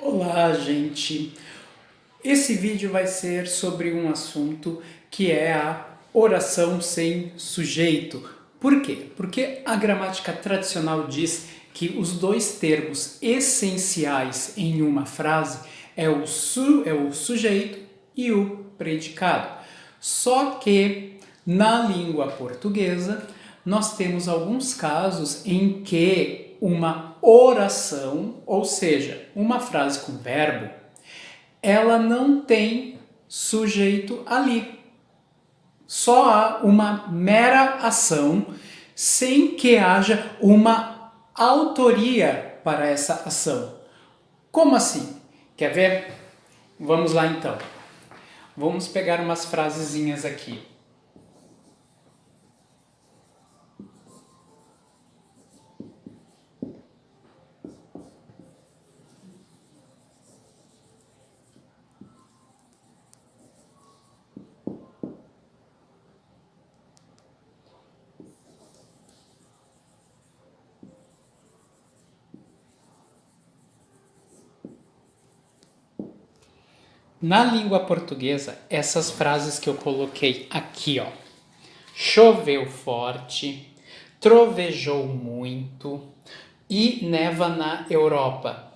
Olá, gente! Esse vídeo vai ser sobre um assunto que é a oração sem sujeito. Por quê? Porque a gramática tradicional diz que os dois termos essenciais em uma frase é o sujeito e o predicado. Só que na língua portuguesa nós temos alguns casos em que uma oração, ou seja, uma frase com verbo, ela não tem sujeito ali. Só há uma mera ação sem que haja uma autoria para essa ação. Como assim? Quer ver? Vamos lá então. Vamos pegar umas frasezinhas aqui. Na língua portuguesa, essas frases que eu coloquei aqui, ó. Choveu forte, trovejou muito e neva na Europa.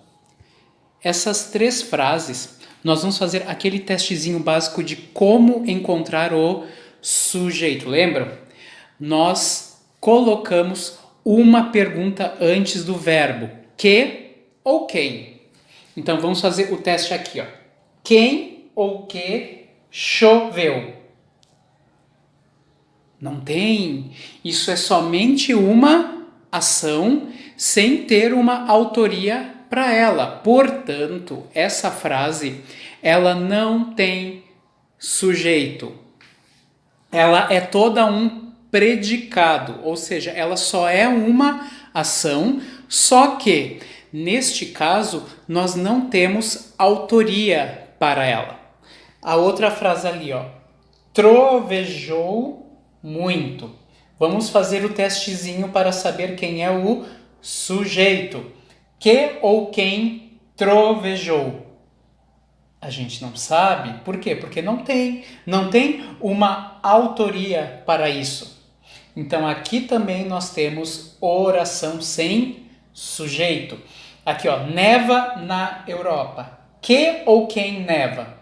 Essas três frases, nós vamos fazer aquele testezinho básico de como encontrar o sujeito. Lembram? Nós colocamos uma pergunta antes do verbo, que ou quem. Então vamos fazer o teste aqui, ó. Quem ou que choveu? Não tem. Isso é somente uma ação sem ter uma autoria para ela. Portanto, essa frase, ela não tem sujeito. Ela é toda um predicado, ou seja, ela só é uma ação, só que, neste caso, nós não temos autoria para ela. A outra frase ali, ó. Trovejou muito. Vamos fazer o testezinho para saber quem é o sujeito. Que ou quem trovejou? A gente não sabe. Por quê? Porque não tem uma autoria para isso. Então aqui também nós temos oração sem sujeito. Aqui, ó, neva na Europa. Que ou quem neva?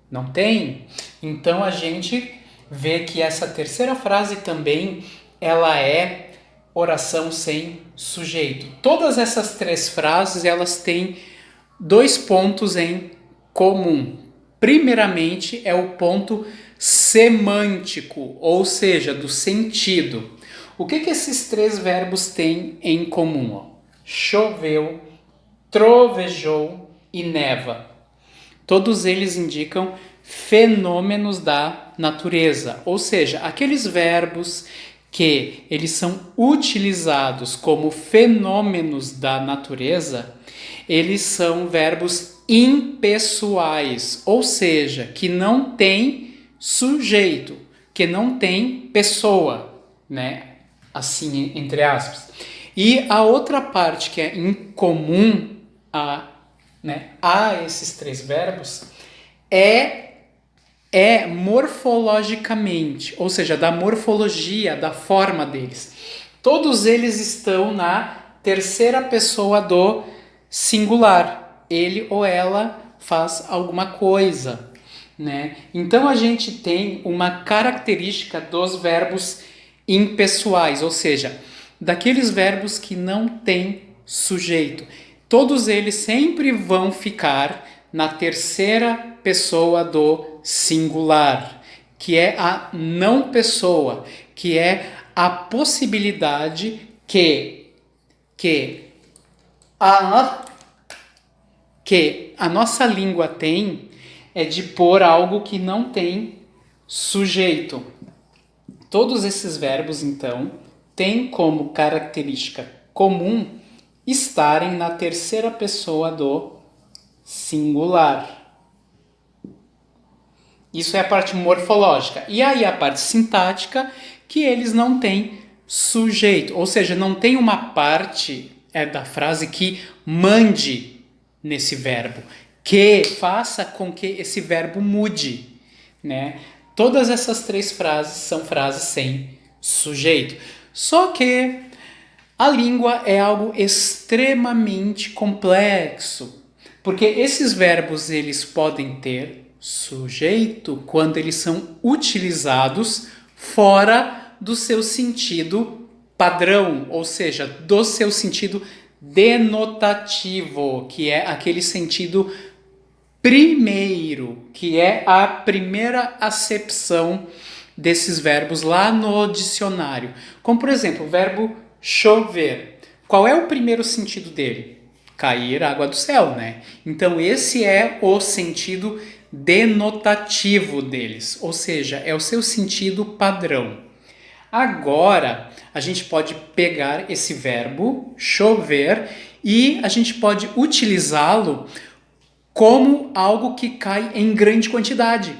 Não tem? Então a gente vê que essa terceira frase também ela é oração sem sujeito. Todas essas três frases elas têm dois pontos em comum. Primeiramente é o ponto semântico, ou seja, do sentido. O que esses três verbos têm em comum? Choveu, trovejou e neva. Todos eles indicam fenômenos da natureza, ou seja, aqueles verbos que eles são utilizados como fenômenos da natureza, eles são verbos impessoais, ou seja, que não tem sujeito, que não tem pessoa, né? Assim, entre aspas. E a outra parte que é incomum a esses três verbos é morfologicamente, ou seja, da morfologia, da forma deles. Todos eles estão na terceira pessoa do singular. Ele ou ela faz alguma coisa, né? Então a gente tem uma característica dos verbos impessoais, ou seja, daqueles verbos que não têm sujeito. Todos eles sempre vão ficar na terceira pessoa do singular, que é a não pessoa, que é a possibilidade que a nossa língua tem é de pôr algo que não tem sujeito. Todos esses verbos, então, têm como característica comum estarem na terceira pessoa do singular. Isso é a parte morfológica. E aí a parte sintática, que eles não têm sujeito. Ou seja, não tem uma parte da frase que mande, nesse verbo, que faça com que esse verbo mude, né? Todas essas três frases são frases sem sujeito. Só que a língua é algo extremamente complexo, porque esses verbos eles podem ter sujeito quando eles são utilizados fora do seu sentido padrão, ou seja, do seu sentido denotativo, que é aquele sentido primeiro, que é a primeira acepção desses verbos lá no dicionário. Como, por exemplo, o verbo chover. Qual é o primeiro sentido dele? Cair água do céu, né? Então, esse é o sentido denotativo deles, ou seja, é o seu sentido padrão. Agora, a gente pode pegar esse verbo chover e a gente pode utilizá-lo como algo que cai em grande quantidade,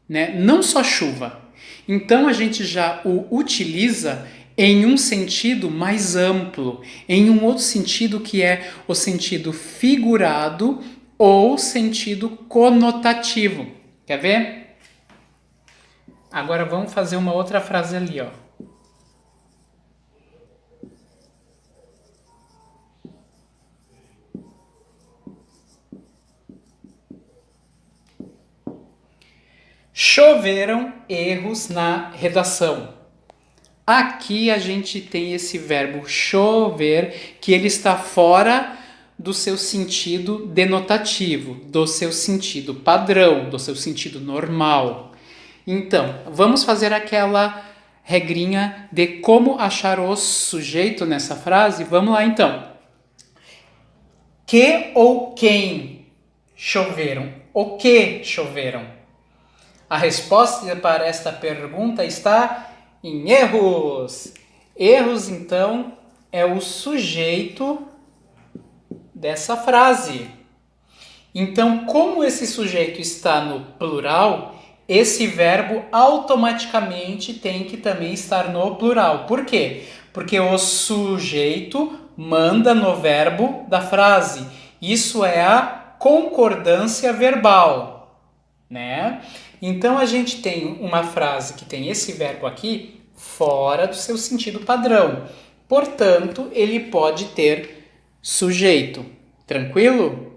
né? Não só chuva. Então a gente já o utiliza em um sentido mais amplo, em um outro sentido que é o sentido figurado ou sentido conotativo. Quer ver? Agora vamos fazer uma outra frase ali, ó. Choveram erros na redação. Aqui a gente tem esse verbo chover, que ele está fora do seu sentido denotativo, do seu sentido padrão, do seu sentido normal. Então, vamos fazer aquela regrinha de como achar o sujeito nessa frase? Vamos lá então. Que ou quem choveram? O que choveram? A resposta para esta pergunta está em erros. Erros, então, é o sujeito dessa frase. Então, como esse sujeito está no plural, esse verbo automaticamente tem que também estar no plural. Por quê? Porque o sujeito manda no verbo da frase. Isso é a concordância verbal, né? Então, a gente tem uma frase que tem esse verbo aqui fora do seu sentido padrão. Portanto, ele pode ter sujeito. Tranquilo?